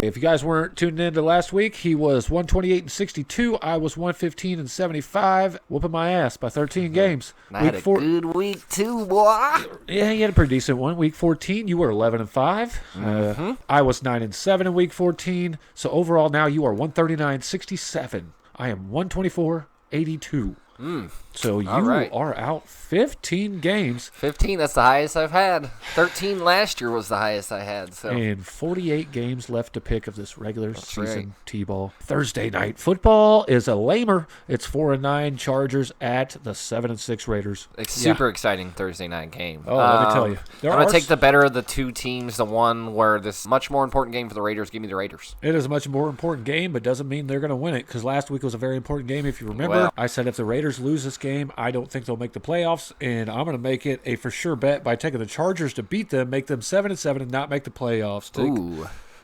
If you guys weren't tuned in to last week, he was 128-62. I was 115-75, whooping my ass by 13 games. I had a good week too, boy. Yeah, you had a pretty decent one. Week 14, you were 11-5. I was 9-7 in week 14. So overall, now you are 139-67. I am 124-82. So you are out 15 games. 15, that's the highest I've had. 13 last year was the highest I had. So. And 48 games left to pick of this regular season T-ball. Thursday night football is a lamer. It's 4-9 Chargers at the 7-6 Raiders. It's super exciting Thursday night game. Oh, let me tell you. I'm going to take the better of the two teams, the one where this much more important game for the Raiders. Give me the Raiders. It is a much more important game, but doesn't mean they're going to win it, because last week was a very important game. If you remember, I said if the Raiders lose this game, I don't think they'll make the playoffs, and I'm going to make it a for sure bet by taking the Chargers to beat them, make them 7-7, and not make the playoffs.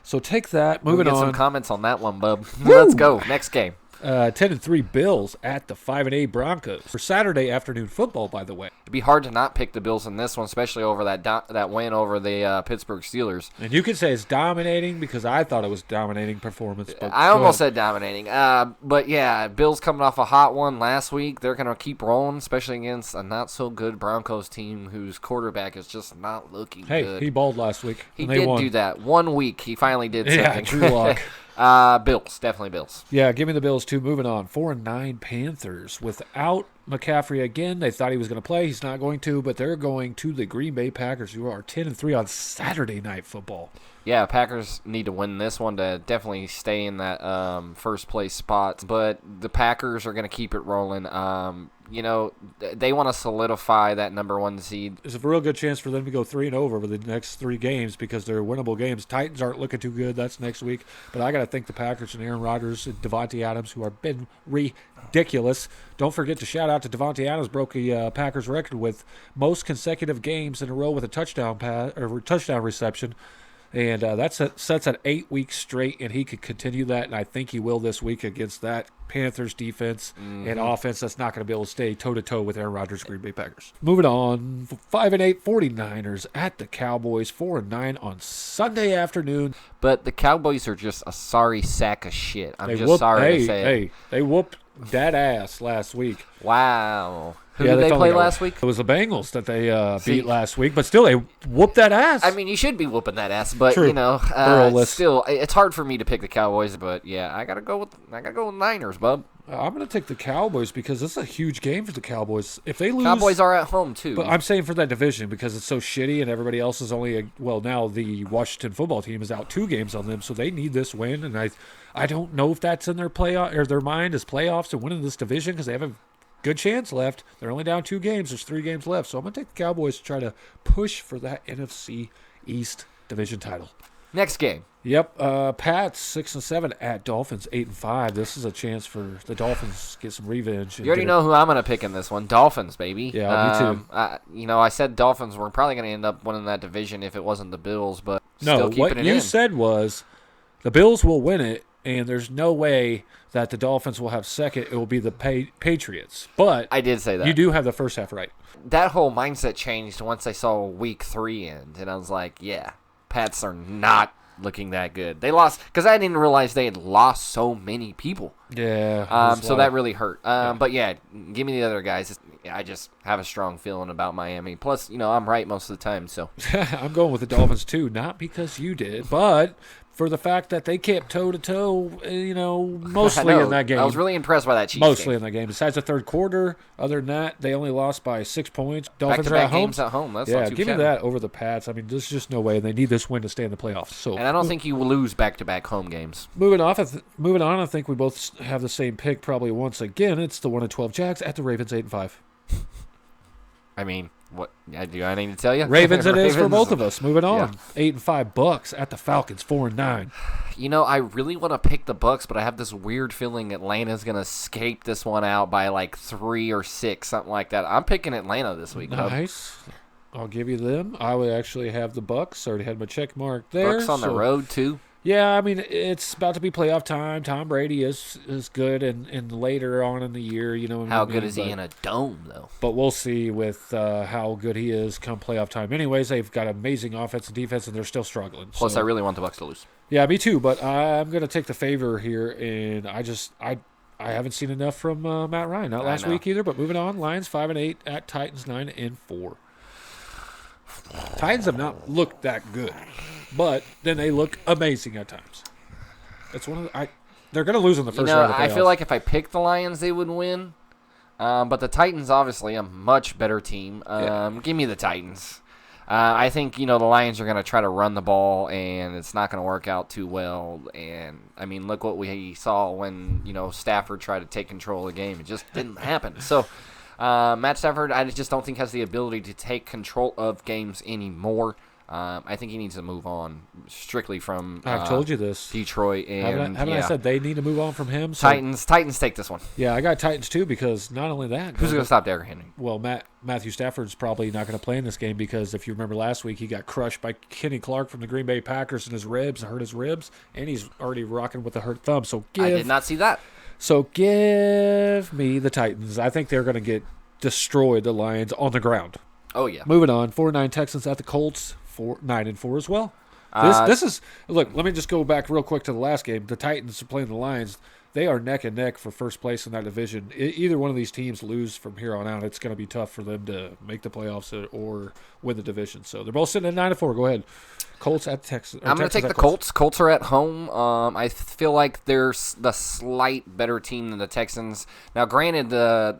So take that. Moving on. Get some comments on that one, bub. Let's go. Next game. 10-3 Bills at the 5-8 Broncos for Saturday afternoon football, by the way. It'd be hard to not pick the Bills in this one, especially over that win over the Pittsburgh Steelers. And you could say it's dominating because I thought it was dominating performance. But I almost said dominating. But yeah, Bills coming off a hot one last week. They're going to keep rolling, especially against a not-so-good Broncos team whose quarterback is just not looking good. Hey, he balled last week. He did do that. 1 week, he finally did something. Yeah, Drew Lock. Bills, definitely Bills. Yeah, give me the Bills too. Moving on, 4-9 Panthers without McCaffrey again. They thought he was going to play. He's not going to, but they're going to the Green Bay Packers, who are 10-3 on Saturday Night Football. Yeah, Packers need to win this one to definitely stay in that first place spot. But the Packers are going to keep it rolling. They want to solidify that number 1 seed. There's a real good chance for them to go 3-0 over the next 3 games because they're winnable games. Titans aren't looking too good. That's next week. But I got to thank the Packers and Aaron Rodgers and Devontae Adams, who have been ridiculous. Don't forget to shout out to Devontae Adams, broke a Packers record with most consecutive games in a row with a touchdown reception. And that sets at 8 weeks straight, and he could continue that, and I think he will this week against that Panthers defense and offense that's not going to be able to stay toe-to-toe with Aaron Rodgers' Green Bay Packers. Moving on, 5-8 49ers at the Cowboys, 4-9 on Sunday afternoon. But the Cowboys are just a sorry sack of shit. I'm just sorry to say it. They whooped that ass last week. Wow. Who did they play last week? It was the Bengals that they beat last week, but still, they whooped that ass. I mean, you should be whooping that ass, but True. Still, it's hard for me to pick the Cowboys. But yeah, I gotta go with Niners, bub. I'm gonna take the Cowboys because this is a huge game for the Cowboys. If they lose, Cowboys are at home too. But I'm saying for that division because it's so shitty and everybody else is only now the Washington football team is out 2 games on them, so they need this win. And I don't know if that's in their playoff or their mind is playoffs and winning this division because they have a good chance left. They're only down 2 games. There's 3 games left. So I'm going to take the Cowboys to try to push for that NFC East division title. Next game. Yep. Pats 6-7 at Dolphins 8-5. This is a chance for the Dolphins to get some revenge. You already know who I'm going to pick in this one. Dolphins, baby. Yeah, me too. I said Dolphins were probably going to end up winning that division if it wasn't the Bills, but no, what you said was the Bills will win it, and there's no way that the Dolphins will have second. It will be the Patriots. But I did say that. You do have the first half right. That whole mindset changed once I saw week 3 end, and I was like, yeah, Pats are not looking that good. They lost because I didn't realize they had lost so many people. Yeah. So that really hurt. But yeah, give me the other guys. I just have a strong feeling about Miami. Plus, I'm right most of the time. So I'm going with the Dolphins too, not because you did, but for the fact that they kept toe-to-toe, mostly in that game. I was really impressed by that Chiefs Mostly game. in that game. Besides the third quarter, other than that, they only lost by 6 points. Dolphins are at home. Games at home. That's yeah, not too give me shabby. that over the Pats. I mean, there's just no way. They need this win to stay in the playoffs. So, and I don't think you will lose back-to-back home games. Moving on, I think we both have the same pick probably once again. It's the 1-12 Jags at the Ravens 8-5. I mean, what do I need to tell you? Ravens it is for both of us. Moving on, 8-5 Bucks at the Falcons 4-9. I really want to pick the Bucks, but I have this weird feeling Atlanta's going to escape this one out by like 3 or 6, something like that. I'm picking Atlanta this week. Nice. I'll give you them. I would actually have the Bucks. Already had my check mark there. Bucks on the road too. Yeah, I mean, it's about to be playoff time. Tom Brady is good, and later on in the year, you know. How good is he in a dome, though? But we'll see with how good he is come playoff time. Anyways, they've got amazing offense and defense, and they're still struggling. Plus, so. I really want the Bucs to lose. Yeah, me too. But I'm going to take the favor here, and I haven't seen enough from Matt Ryan. Not last week either. But moving on, Lions 5-8 at Titans 9-4. Titans have not looked that good, but then they look amazing at times. It's one of they're going to lose in the first round of the playoffs. I feel like if I picked the Lions, they would win. But the Titans, obviously, a much better team. Give me the Titans. I think, the Lions are going to try to run the ball, and it's not going to work out too well. And, I mean, look what we saw when, Stafford tried to take control of the game. It just didn't happen. So, Matt Stafford, I just don't think has the ability to take control of games anymore. I think he needs to move on strictly from I've told you this. Detroit. And haven't I said they need to move on from him? So, Titans take this one. Yeah, I got Titans too because not only that. Who's going to stop Derrick Henry? Well, Matthew Stafford's probably not going to play in this game because if you remember last week, he got crushed by Kenny Clark from the Green Bay Packers in his ribs, hurt his ribs, and he's already rocking with a hurt thumb. So I did not see that. So give me the Titans. I think they're going to get destroyed, the Lions, on the ground. Oh, yeah. Moving on, 4-9 Texans at the Colts. 9-4 as well. This is look. Let me just go back real quick to the last game. The Titans are playing the Lions. They are neck and neck for first place in that division. Either one of these teams lose from here on out, it's going to be tough for them to make the playoffs or win the division. So they're both sitting at 9-4. Go ahead. Colts at Texas. I'm going to take the Colts. Colts are at home. I feel like they're the slight better team than the Texans. Now, granted, the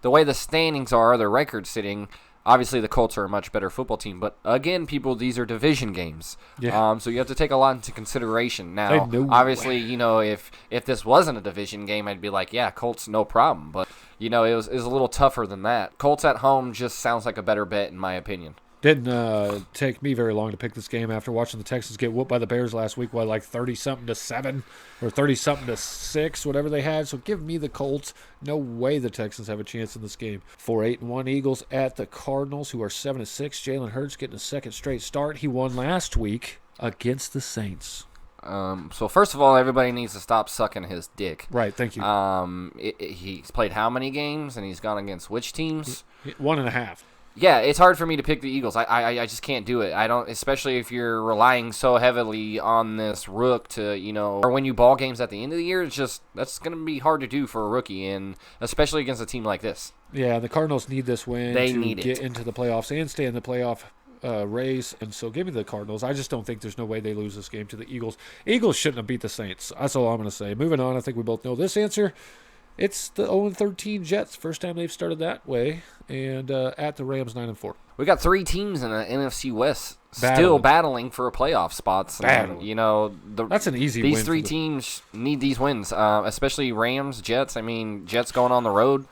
way the standings are, their record sitting. Obviously, the Colts are a much better football team, but again, people, these are division games. Yeah. So you have to take a lot into consideration. Now, obviously, if this wasn't a division game, I'd be like, yeah, Colts, no problem. But it was a little tougher than that. Colts at home just sounds like a better bet in my opinion. Didn't take me very long to pick this game after watching the Texans get whooped by the Bears last week, like 30-something to 7 or 30-something to 6, whatever they had. So give me the Colts. No way the Texans have a chance in this game. 4-8-1 Eagles at the Cardinals, who are 7-6. Jalen Hurts getting a second straight start. He won last week against the Saints. So first of all, everybody needs to stop sucking his dick. Right, thank you. He's played how many games, and he's gone against which teams? 1.5. Yeah, it's hard for me to pick the Eagles. I just can't do it. I don't, especially if you're relying so heavily on this rook to, or when you ball games at the end of the year. It's just that's going to be hard to do for a rookie, and especially against a team like this. Yeah, the Cardinals need this win to get into the playoffs and stay in the playoff race. And so give me the Cardinals. I just don't think there's no way they lose this game to the Eagles. Eagles shouldn't have beat the Saints. That's all I'm going to say. Moving on, I think we both know this answer. It's the 0-13 Jets. First time they've started that way. And at the Rams, 9-4. We got 3 teams in the NFC West still battling for a playoff spots. That's an easy win. These 3 teams need these wins, especially Rams, Jets. I mean, Jets going on the road.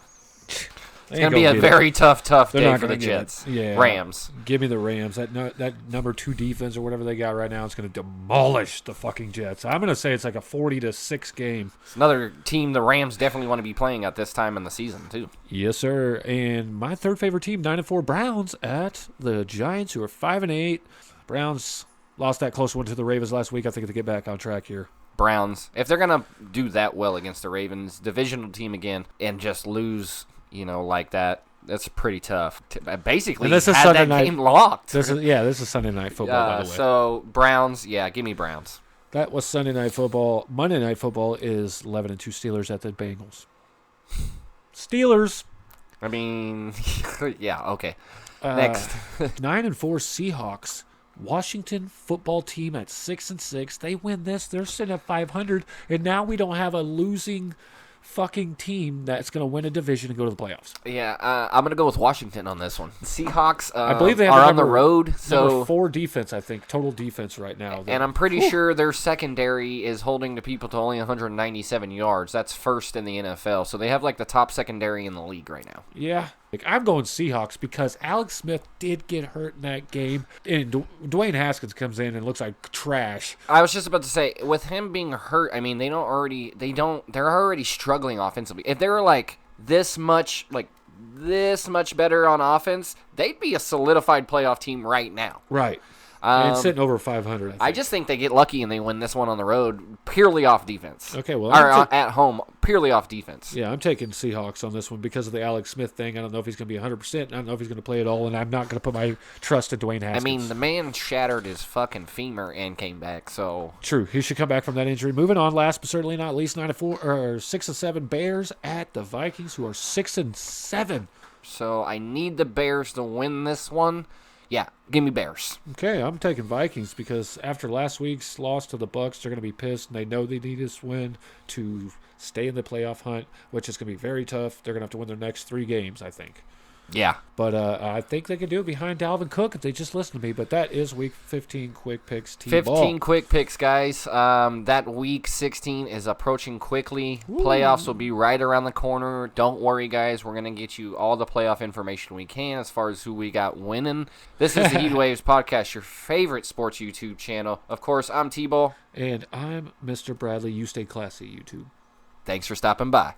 It's going to be a very tough day for the Jets. Yeah. Rams. Give me the Rams. That number 2 defense or whatever they got right now is going to demolish the fucking Jets. I'm going to say it's like a 40-6 game. It's another team the Rams definitely want to be playing at this time in the season, too. Yes, sir. And my third favorite team, 9-4 Browns at the Giants, who are 5-8. Browns lost that close one to the Ravens last week. I think they get back on track here. Browns, if they're going to do that well against the Ravens, divisional team again, and just lose – like that. That's pretty tough. Basically, and this is had Sunday that night. Game locked. This is Sunday night football, by the way. So Browns, give me Browns. That was Sunday night football. Monday night football is 11-2 Steelers at the Bengals. Steelers. I mean, yeah, okay. Next, 9-4 Seahawks. Washington football team at 6-6. They win this. They're sitting at 500, and now we don't have a losing fucking team that's going to win a division and go to the playoffs. Yeah, I'm going to go with Washington on this one. Seahawks I believe they are on the road. So number 4 defense, I think, total defense right now. And I'm pretty sure their secondary is holding the people to only 197 yards. That's first in the NFL. So they have like the top secondary in the league right now. Yeah. I'm going Seahawks because Alex Smith did get hurt in that game, and Dwayne Haskins comes in and looks like trash. I was just about to say, with him being hurt, I mean, they're already struggling offensively. If they were like this much better on offense, they'd be a solidified playoff team right now. Right. And sitting over 500. I just think they get lucky and they win this one on the road purely off defense. Okay, well, or at home purely off defense. Yeah, I'm taking Seahawks on this one because of the Alex Smith thing. I don't know if he's going to be 100%. I don't know if he's going to play it all, and I'm not going to put my trust in Dwayne Haskins. I mean, the man shattered his fucking femur and came back. So true, he should come back from that injury. Moving on, last but certainly not least, 6-7 Bears at the Vikings, who are 6-7. So I need the Bears to win this one. Yeah, give me Bears. Okay, I'm taking Vikings because after last week's loss to the Bucs, they're going to be pissed, and they know they need this win to stay in the playoff hunt, which is going to be very tough. They're going to have to win their next 3 games, I think. Yeah. But I think they can do it behind Dalvin Cook if they just listen to me. But that is Week 15 Quick Picks T-ball. 15 quick picks, guys. That Week 16 is approaching quickly. Ooh. Playoffs will be right around the corner. Don't worry, guys. We're going to get you all the playoff information we can as far as who we got winning. This is the Heat Waves Podcast, your favorite sports YouTube channel. Of course, I'm T-Ball. And I'm Mr. Bradley. You stay classy, YouTube. Thanks for stopping by.